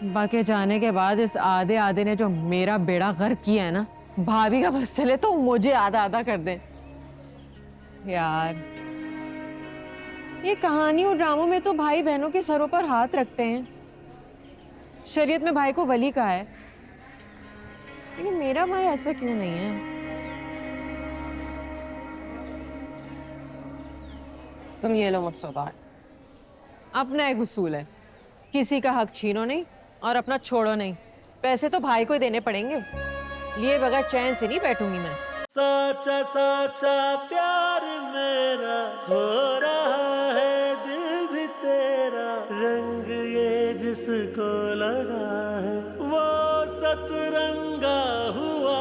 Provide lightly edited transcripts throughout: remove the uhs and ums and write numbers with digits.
बाकी जाने के बाद इस आधे आधे ने जो मेरा बेड़ा गर्क किया है ना, भाभी का बस चले तो मुझे आधा आधा कर दे। यार, ये कहानी और ड्रामों में तो भाई बहनों के सरों पर हाथ रखते हैं। शरीयत में भाई को वली कहा है, लेकिन मेरा भाई ऐसा क्यों नहीं है? तुम ये लो मुझसे उधार। अपना एक उसूल है, किसी का हक छीनो नहीं और अपना छोड़ो नहीं। पैसे तो भाई को ही देने पड़ेंगे, लिए बगैर चैन से नहीं बैठूंगी मैं। साचा साचा प्यार मेरा हो रहा है, दिल भी तेरा, रंग ये जिसको लगा है वो सतरंगा हुआ।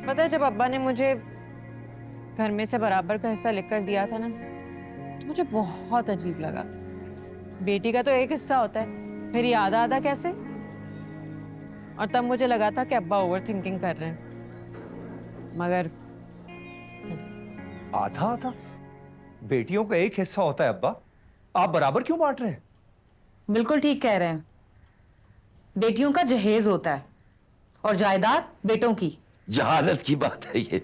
पता है, जब अब्बा ने मुझे घर में से बराबर का हिस्सा लिख कर दिया था ना, तो मुझे बहुत अजीब लगा। बेटी का तो एक हिस्सा होता है, फिर ये आधा आधा कैसे? और तब मुझे लगा था कि अब्बा ओवर थिंकिंग कर रहे हैं, मगर आधा आधा? बेटियों का एक हिस्सा होता है अब्बा, आप बराबर क्यों बांट रहे हैं? बिल्कुल ठीक कह रहे हैं। बेटियों का जहेज होता है और जायदाद बेटों की। जहालत की बात है ये।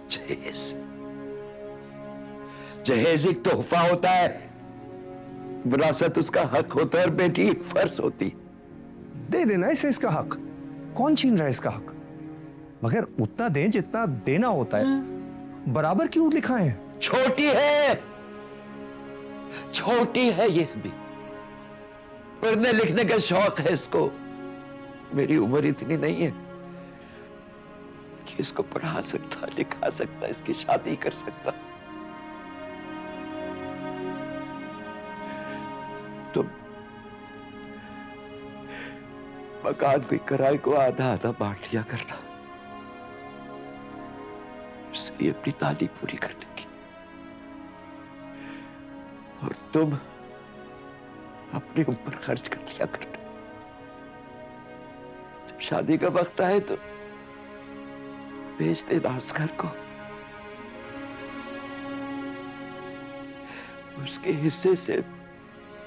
जहेज जहेज एक तोहफा होता है, विरासत उसका हक होता है और बेटी एक फर्ज होती। दे देना इसे इसका हक, कौन छीन रहा है इसका हक? मगर उतना दें जितना देना होता है। बराबर क्यों लिखा है? छोटी है ये भी, पढ़ने लिखने का शौक है इसको। मेरी उम्र इतनी नहीं है कि इसको पढ़ा सकता, लिखा सकता, इसकी शादी कर सकता। तो मकान की किराए को आधा आधा बांट लिया करना, उससे अपनी तालीम पूरी कर लेगी। और तुम अपने ऊपर खर्च कर लिया करना। जब शादी का वक्त आए तो भेज देना उस घर को, उसके हिस्से से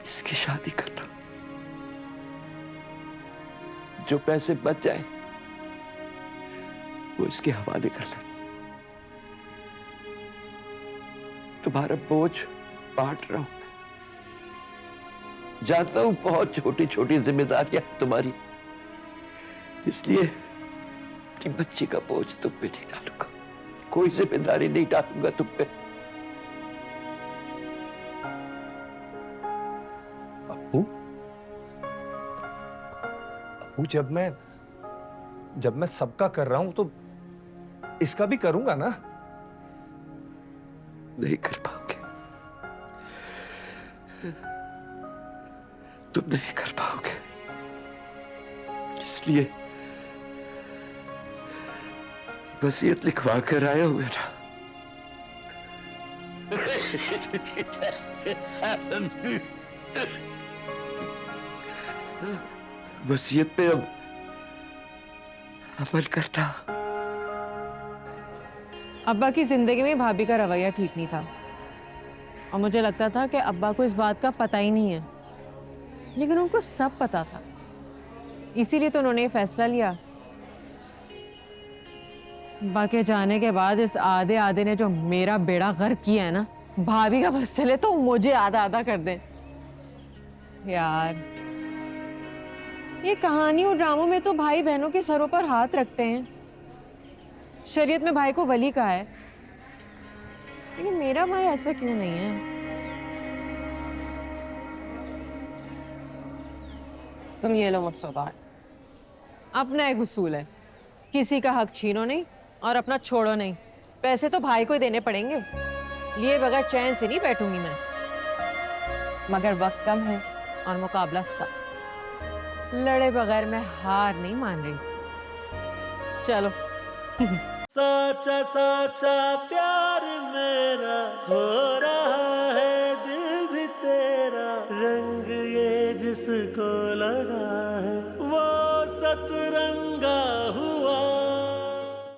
इसकी शादी करना। जो पैसे बच जाए वो इसके हवाले कर लेना। तुम्हारा बोझ बांट रहा हूं मैं, जानता हूं बहुत छोटी छोटी जिम्मेदारियां तुम्हारी, इसलिए अपनी बच्ची का बोझ तुम पे नहीं डालूंगा, कोई जिम्मेदारी नहीं डालूंगा तुम पे। अब्बू, जब मैं सबका कर रहा हूं तो इसका भी करूंगा ना? नहीं कर पाओगे, तुम नहीं कर पाओगे, इसलिए वसीयत लिखवा कर आए हुए ना। वसीयत पे अब अमल करना। अब्बा की जिंदगी में भाभी का रवैया ठीक नहीं था, और मुझे लगता था कि अब्बा को इस बात का पता ही नहीं है, लेकिन उनको सब पता था। इसीलिए तो उन्होंने ये फैसला लिया। बाकी जाने के बाद इस आधे आधे ने जो मेरा बेड़ा गर्क किया है ना, भाभी का बस चले तो मुझे आधा आधा कर दे। यार, ये कहानी और ड्रामों में तो भाई बहनों के सरों पर हाथ रखते हैं। शरीयत में भाई को वली कहा है, लेकिन मेरा भाई ऐसा क्यों नहीं है? तुम ये लो मुझसे उधार। अपना एक उसूल है, किसी का हक छीनो नहीं और अपना छोड़ो नहीं। पैसे तो भाई को ही देने पड़ेंगे, लिए बगैर चैन से नहीं बैठूंगी मैं। मगर वक्त कम है और मुकाबला सख्त, लड़े बगैर मैं हार नहीं मान रही। चलो। साचा साचा प्यार मेरा हो रहा